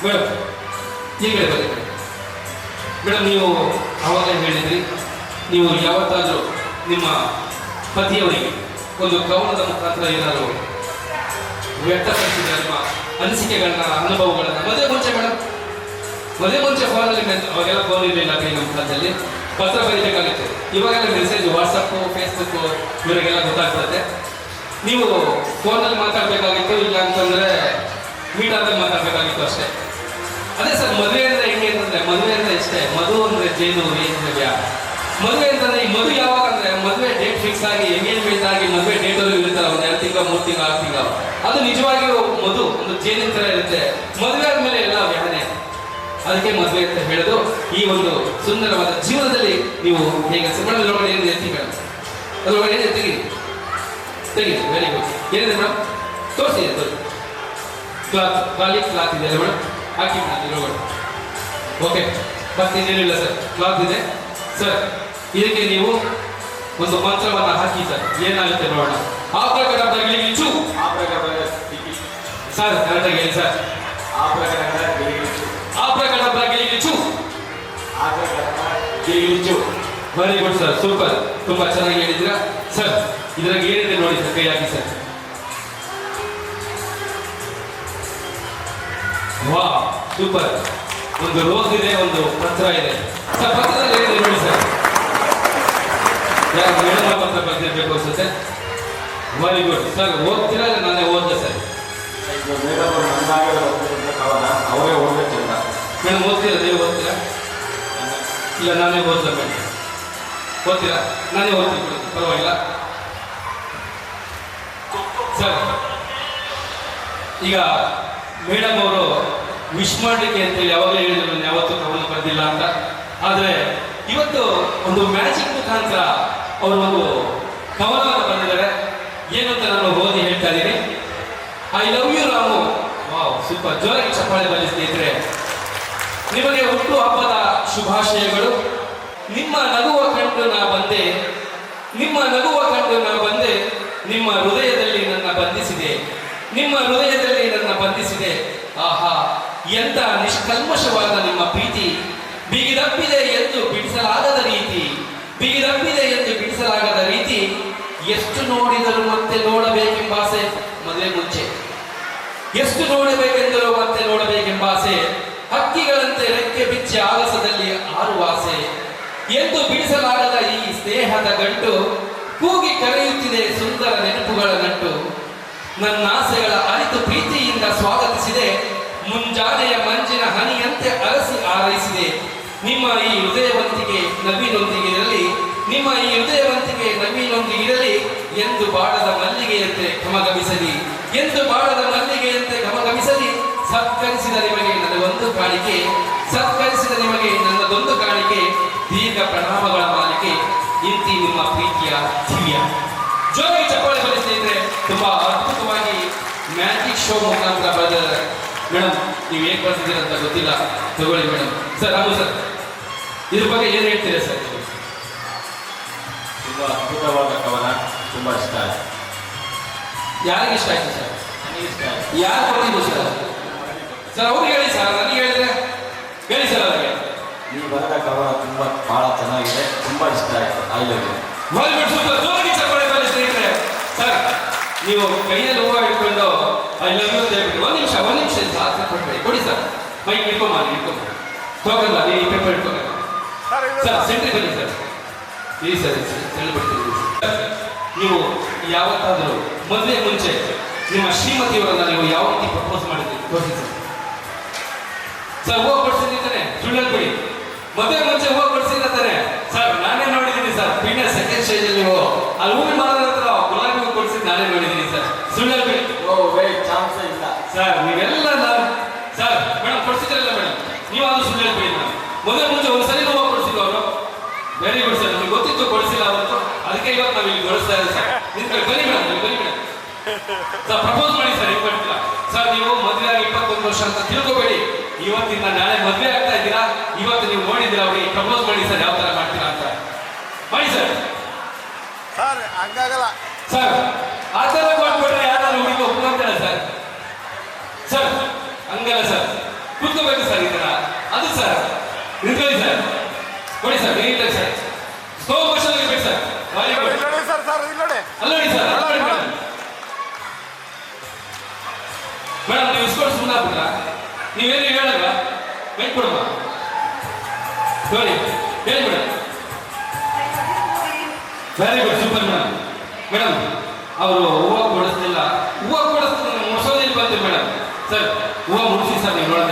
Madam ಈಗ ಬರೀ madam, ನೀವು ಆವಾಗಲೇ ಹೇಳಿದ್ರಿ, ನೀವು ಯಾವತ್ತಾದರೂ ನಿಮ್ಮ ಪತಿಯವರಿಗೆ ಒಂದು ಕವನದ ಮುಖಾಂತರ ಏನಾದರೂ ವ್ಯಕ್ತಪಡಿಸಿದ ನಿಮ್ಮ ಅನಿಸಿಕೆಗಳನ್ನ, ಅನುಭವಗಳನ್ನ ಮದುವೆ ಮುಂಚೆ ಮೇಡಮ್, ಮದುವೆ ಮುಂಚೆ ಫೋನಲ್ಲಿ ಅವಾಗೆಲ್ಲ ಫೋನ್ ಇರಲಿಲ್ಲ ಕೈ ನಮ್ಮ ಕಾಲದಲ್ಲಿ, ಪತ್ರ ಬರೀಬೇಕಾಗಿತ್ತು. ಇವಾಗೆಲ್ಲ ಮೆಸೇಜ್ ವಾಟ್ಸಪ್ಪು, ಫೇಸ್ಬುಕ್ಕು ಇವರಿಗೆಲ್ಲ ಗೊತ್ತಾಗ್ತದೆ. ನೀವು ಫೋನಲ್ಲಿ ಮಾತಾಡಬೇಕಾಗಿತ್ತು, ಇಲ್ಲ ಅಂತಂದರೆ ಮೀಟ್ ಆದಾಗ ಮಾತಾಡಬೇಕಾಗಿತ್ತು ಅಷ್ಟೇ. ಅದೇ ಸರ್, ಮದುವೆ ಅಂದರೆ ಹೆಂಗೆ ಅಂತಂದರೆ, ಮದುವೆ ಅಂದರೆ ಇಷ್ಟೇ, ಮಧು ಅಂದರೆ ಜೇನು, ಏನಿದೆ ಮದುವೆ ಅಂತಂದರೆ ಈ ಮದುವೆ ಯಾವಾಗ ಅಂದರೆ ಮದುವೆ ಡೇಟ್ ಫಿಕ್ಸ್ ಆಗಿ ಎಂಗೇಜ್ಮೆಂಟ್ ಆಗಿ ಮದುವೆ ಡೇಟಲ್ಲಿ ಇರುತ್ತಲ್ಲ, ಒಂದು 2 ತಿಂಗಳು 3 ತಿಂಗಳು 6 ತಿಂಗಳು, ಅದು ನಿಜವಾಗಿಯೂ ಮಧು ಒಂದು ಜೇನಿನ ಥರ ಇರುತ್ತೆ. ಮದುವೆ ಆದಮೇಲೆ ಎಲ್ಲ ವ್ಯಾನೆ, ಅದಕ್ಕೆ ಮದುವೆ ಅಂತ ಹೇಳೋದು. ಈ ಒಂದು ಸುಂದರವಾದ ಜೀವನದಲ್ಲಿ ನೀವು ಹೇಗೆ ಸಿಬ್ಬಂದಿ ಏನು ಎತ್ತಿ ಮೇಡಮ್, ಅದ್ರೊಳಗೆ ಏನಿದೆ ತೆಗಿ, ವೆರಿ ಗುಡ್. ಏನಿದೆ ಮೇಡಮ್, ತೋರಿಸಿ, ಕ್ಲಾತ್, ಖಾಲಿ ಕ್ಲಾತ್ ಇದೆ ಮೇಡಮ್, ಹಾಕಿ ಮೇಡಮ್ ಇದ್ರೊಳಗಡೆ. ಓಕೆ, ಮತ್ತೇನೇನಿಲ್ಲ ಸರ್, ಕ್ಲಾತ್ ಇದೆ ಸರ್. ಇದಕ್ಕೆ ನೀವು ಒಂದು ಮಂತ್ರವನ್ನು ಹಾಕಿ ಸರ್, ಏನಾಗುತ್ತೆ ನೋಡೋಣ. ಆಪ್ರಕಟಗಿಳಿಗಿಚ್ಚು ಸರ್, ಕರೆಕ್ಟಾಗಿ ಹೇಳಿ ಸರ್. ಆಪ್ರಕಟಗಿಳಿಗಿಚ್ಚು ವೆರಿ ಗುಡ್ ಸರ್, ಸೂಪರ್, ತುಂಬಾ ಚೆನ್ನಾಗಿ ಹೇಳಿದ್ದೀರಾ ಸರ್. ಇದ್ರಾಗ ಏನಿದೆ ನೋಡಿ ಸರ್, ಕೈ ಹಾಕಿ ಸರ್. ವಾ ಸೂಪರ್. ಒಂದು ರೋಸ್ ಇದೆ, ಒಂದು ಪತ್ರ ಇದೆ ಸರ್. ಪತ್ರದಲ್ಲಿ ಏನಿದೆ ನೋಡಿ ಸರ್. ಯಾರು ಮೇಡಮ್ ಪತ್ರ ಬರ್ತಿರ್ಬೇಕು ಅನ್ಸುತ್ತೆ. Very good sir. ಓದ್ತೀರಾ ಇಲ್ಲ ನಾನೇ ಓದ್ದೆ ಸರ್? ಅವರೇ ಓದಬೇಕಿಲ್ಲ ಮೇಡಮ್. ಓದ್ತೀರಾ, ನೀವು ಓದ್ತೀರಾ ಇಲ್ಲ ನಾನೇ ಓದ್ದ ಮೇಡಮ್? ಓದ್ತೀರಾ? ನಾನೇ ಓದ್ತೀನಿ, ಪರವಾಗಿಲ್ಲ ಸರ್. ಈಗ ಮೇಡಮ್ ಅವರು ವಿಶ್ ಮಾಡಲಿಕ್ಕೆ ಅಂತೇಳಿ ಯಾವಾಗಲೇ ಹೇಳಿದ್ರು, ನಾನು ಯಾವತ್ತೂ ಕವನ ಬರೆದಿಲ್ಲ ಅಂತ. ಆದರೆ ಇವತ್ತು ಒಂದು ಮ್ಯಾಜಿಕ್ ಮುಖಾಂತರ ಅವರು ಒಂದು ಕವನವನ್ನು ಬರೆದಿದ್ದಾರೆ. ಏನು ಅಂತ ನಾನು ಓದಿ ಹೇಳ್ತಾ ಇದ್ದೀನಿ. I love you Ramu. Wow super, ಜೋರಾಗಿ ಚಪ್ಪಾಳೆ ಬರಲಿ ಸ್ನೇಹಿತರೆ. ನಿಮಗೆ ಹುಟ್ಟು ಹಬ್ಬದ ಶುಭಾಶಯಗಳು. ನಿಮ್ಮ ನಗುವ ಕಂಡು ನಾ ಬಂದೆ, ನಿಮ್ಮ ನಗುವ ಕಂಡು ನಾ ಬಂದೆ, ನಿಮ್ಮ ಹೃದಯದಲ್ಲಿ ನನ್ನ ಬಂಧಿಸಿದೆ, ನಿಮ್ಮ ಹೃದಯದಲ್ಲಿ ನನ್ನ ಬಂಧಿಸಿದೆ. ಆಹಾ, ಎಂತ ನಿಷ್ಕಲ್ಮಶವಾದ ನಿಮ್ಮ ಪ್ರೀತಿ, ಬಿಗಿದಪ್ಪಿದೆ ಎಂದು ಬಿಡಿಸಲಾಗದ ರೀತಿ, ಬಿಗಿದಪ್ಪಿದೆ ಎಂದು ಬಿಡಿಸಲಾಗದ ರೀತಿ. ಎಷ್ಟು ನೋಡಿದರೂ ಮತ್ತೆ ನೋಡಬೇಕೆಂಬ ಆಸೆ, ಮದುವೆ ಮುಂಚೆ ಎಷ್ಟು ನೋಡಬೇಕೆಂದರೂ ಮತ್ತೆ ನೋಡಬೇಕೆಂಬ ಆಸೆ, ಹಕ್ಕಿಗಳಂತೆ ರೆಕ್ಕೆ ಬಿಚ್ಚಿ ಆಗಸದಲ್ಲಿ ಆರುವ ಆಸೆ. ಎಂದು ಬಿಡಿಸಲಾಗದ ಈ ಸ್ನೇಹದ ಗಂಟು ಕೂಗಿ ಕರೆಯುತ್ತಿದೆ ಸುಂದರ ನೆನಪುಗಳ ನಂಟು. ನನ್ನ ಆಸೆಗಳ ಅರಿತು ಪ್ರೀತಿಯಿಂದ ಸ್ವಾಗತಿಸಿದೆ, ಮುಂಜಾನೆಯ ಮಂಜಿನ ಹನಿಯಂತೆ ಅರಸಿ ಆರೈಸಿದೆ. ನಿಮ್ಮ ಈ ಹೃದಯವಂತಿಕೆ ನವೀನೊಂದಿಗಿರಲಿ, ನಿಮ್ಮ ಈ ಹೃದಯವಂತಿಕೆ ನವೀನೊಂದಿಗಿರಲಿ. ಎಂದು ಬಾಳದ ಮಲ್ಲಿಗೆಯಂತೆ ಘಮಘಮಿಸಲಿ, ಎಂದು ಬಾಳದ ಮಲ್ಲಿಗೆಯಂತೆ ಘಮಘಮಿಸಲಿ. ಸತ್ಕರಿಸಿದ ನಿಮಗೆ ನನಗೊಂದು ಕಾಣಿಕೆ, ಸತ್ಕರಿಸಿದ ನಿಮಗೆ ನನ್ನದೊಂದು ಕಾಣಿಕೆ. ದೀರ್ಘ ಪ್ರಣಾಮಗಳ ಮಾಲಿಕೆ, ಇಂತಿ ನಿಮ್ಮ ಪ್ರೀತಿಯ ದಿವ್ಯ. ಜೋರಾಗಿ ಚಪ್ಪಾಳೆ ಬನ್ನಿ ಸ್ನೇಹಿತರೆ. ತುಂಬಾ ಅದ್ಭುತವಾಗಿ ಮ್ಯಾಜಿಕ್ ಶೋ ಮುಖಾಂತರ ಬರೆದ ಮೇಡಮ್. ನೀವು ಹೇಗೆ ಬರ್ತಿದ್ದೀರ ಅಂತ ಗೊತ್ತಿಲ್ಲ, ತಗೊಳ್ಳಿ ಮೇಡಮ್. ಸರ್ ರಾಮು ಸರ್, ಇದ್ರ ಬಗ್ಗೆ ಏನು ಹೇಳ್ತೀರಾ ಸರ್? ತುಂಬ ಅದ್ಭುತವಾದ ಕವನ, ತುಂಬ ಇಷ್ಟ ಆಯ್ತು. ಯಾರಿಗೆ ಇಷ್ಟ ಆಯ್ತು ಸರ್? ನನಗೆ ಇಷ್ಟ ಆಯ್ತು. ಯಾರು ಕೊಟ್ಟಿದ್ದು ಸರ್? ಸರ್ ಅವ್ರಿಗೆ ಹೇಳಿ ಸರ್, ನನಗೆ ಹೇಳಿದ್ರೆ ಹೇಳಿ ಸರ್ ಅವರಿಗೆ. ನೀವು ಬರೆದ ಕವನ ತುಂಬ ಬಹಳ ಚೆನ್ನಾಗಿದೆ, ತುಂಬ ಇಷ್ಟ ಆಯ್ತು. I love you. ಜೋರಾಗಿ ಚಪ್ಪಾಳೆ ಬರಲಿ ಸ್ನೇಹಿತರೆ. ಸರ್ ನೀವು ಕೈಯಲ್ಲಿ ಹೂವು ಇಟ್ಕೊಂಡು ಐ ಲವ್ ಯು ಅಂತ ಹೇಳ್ಬಿಟ್ಟು ಒಂದು ನಿಮಿಷ ಸಾಥ್ ಕೊಡ್ಬೇಡಿ, ಕೊಡಿ ಸರ್. ಮೈಕ್ ಇಟ್ಕೊಂಬ, ಹೋಗಲ್ಲ, ನೀವು ಪೇಪರ್ ಇಟ್ಕೊಂಡ ಸರ್. ಸೆಂಟ್ರಿ ಬನ್ನಿ ಸರ್. ಇರಿ ಸರ್, ಹೇಳ್ಬಿಡ್ತೀನಿ ಸರ್. ನೀವು ಯಾವತ್ತಾದರೂ ಮದುವೆ ಮುಂಚೆ ನಿಮ್ಮ ಶ್ರೀಮತಿಯವರನ್ನ ನೀವು ಯಾವ ರೀತಿ ಪ್ರಪೋಸ್ ಮಾಡಿದ್ರಿ ತೋರಿಸಿ ಸರ್. ಸರ್ ಹೂವು ಕೊಡ್ಸಿದ್ದಾನೆ, ಸುಳ್ಳು ಹೇಳ್ಬಿಡಿ. ಮದುವೆ ಮುಂಚೆ ಹೂವು ಕೊಡ್ಸಿದ್ದಾನೆ ಸರ್, ನಾನೇ ನೋಡಿದ್ದೀನಿ ಸರ್. ಪಿನ್ನ ಸೆಕೆಂಡ್ ಸ್ಟೇಜ್ ಅಲ್ಲಿ ನೀವು ಅಲ್ಲಿ ಹೂವಿನ ಮಾರದ ಹತ್ರ ಗುಲಾಬಿ ಹೂವು ಕೊಡ್ಸಿದ್ದು ನಾನೇ ನೋಡಿದ್ದೀನಿ ಸರ್. ಸುಳ್ಳು ಹೇಳ್ಬಿಡಿ. ಓ ವೇ ಚಾನ್ಸ್ ಇಲ್ಲ ಸರ್. ನೀವೆಲ್ಲ ಸರ್ ಮೇಡಮ್ ಕೊಡ್ಸಿದ್ರಲ್ಲ ಮೇಡಮ್, ನೀವು ಅದು ಸುಳ್ಳು ಹೇಳ್ಬಿಡಿ. ಮೇಡಮ್ ಮದುವೆ ಮುಂಚೆ ಒಂದ್ಸರಿ ಹೂವು ಕೊಡ್ಸಿದ್ರು ಅವರು. ವೆರಿ ಗುಡ್ ಸರ್, ನಮಗೆ ಗೊತ್ತಿತ್ತು ಕೊಡಿಸಿಲ್ಲ ಅವತ್ತು, ಅದಕ್ಕೆ ಇವತ್ತು ನಾವು ಇಲ್ಲಿ ಕೊಡಿಸ್ತಾ ಇದ್ದೀವಿ ಸರ್. ನಿಂತ್ಕೊಳ್ಳಿ, ಬನ್ನಿ ಮೇಡಮ್, ಬನ್ನಿ ಮೇಡಮ್. ಸರ್ ಪ್ರಪೋಸ್ ಮಾಡಿ ಸರ್, ಹೆಂಗ್ ಮಾಡ್ತೀರಾ ಸರ್? ನೀವು ಮದುವೆ ಆಗಿ 21 ವರ್ಷ ಅಂತ ತಿಳ್ಕೋಬೇಡಿ. ಇವತ್ತಿಂದ ನಾಳೆ ಮದುವೆ ಆಗ್ತಾ ಇದ್ದೀರಾ, ಇವತ್ತು ನೀವು ನೋಡಿದ್ದೀರಾ ಅವ್ರಿಗೆ ಪ್ರಪೋಸ್ ಮಾಡಿ ಸರ್, ಯಾವ ತರ ಮಾಡ್ತೀರಾ ಅಂತ ಮಾಡಿ ಸರ್. ಸರ್ ಹಂಗಾಗಲ್ಲ ಸರ್, ಆ ಥರ ಕೊಟ್ಬಿಟ್ರೆ ಯಾರು ಹುಡುಗಿ ಒಪ್ಕೊಂತಾರೆ ಸರ್? ಸರ್ ಹಂಗಲ್ಲ ಸರ್, ಕೂತ್ಕೊಳ್ಳಿ ನೋಡಿ ಸರ್ ನೀಟಾಗಿ ಸರ್ ಸ್ಲೋ ಮೋಷನ್ ಇರ್ಬೇಕು ಸರ್ ವೆರಿ ಗುಡ್ ಇಲ್ಲಿ ನೋಡಿ ಸರ್ ಸರ್ ಇಲ್ಲಿ ನೋಡಿ ಅಲ್ಲೋಡಿ ಸರ್ ಅಲ್ಲೋಡಿ ಮೇಡಮ್ ಮೇಡಮ್ ನೀವು ಇಸ್ಕೊಂಡು ಸುಮ್ಮನೆ ಆಗ್ಬಿಟ್ರಾ ನೀವೇನು ಹೇಳಲ್ಲ ವೆಯ್ಟ್ ಕೊಡಮ್ಮ ನೋಡಿ ಹೇಳಿ madam very good super madam madam ಅವರು ಹೂವು ಕೊಡಿಸ್ತಿಲ್ಲ ಹೂವು ಕೊಡಿಸ್ತಾರೆ ಮುಡ್ಸೋದಿಲ್ಲ ಬಂತು ಮೇಡಮ್ ಸರ್ ಹೂವು ಮುಡಿಸಿ ಸರ್ ನೀವು ನೋಡೋದು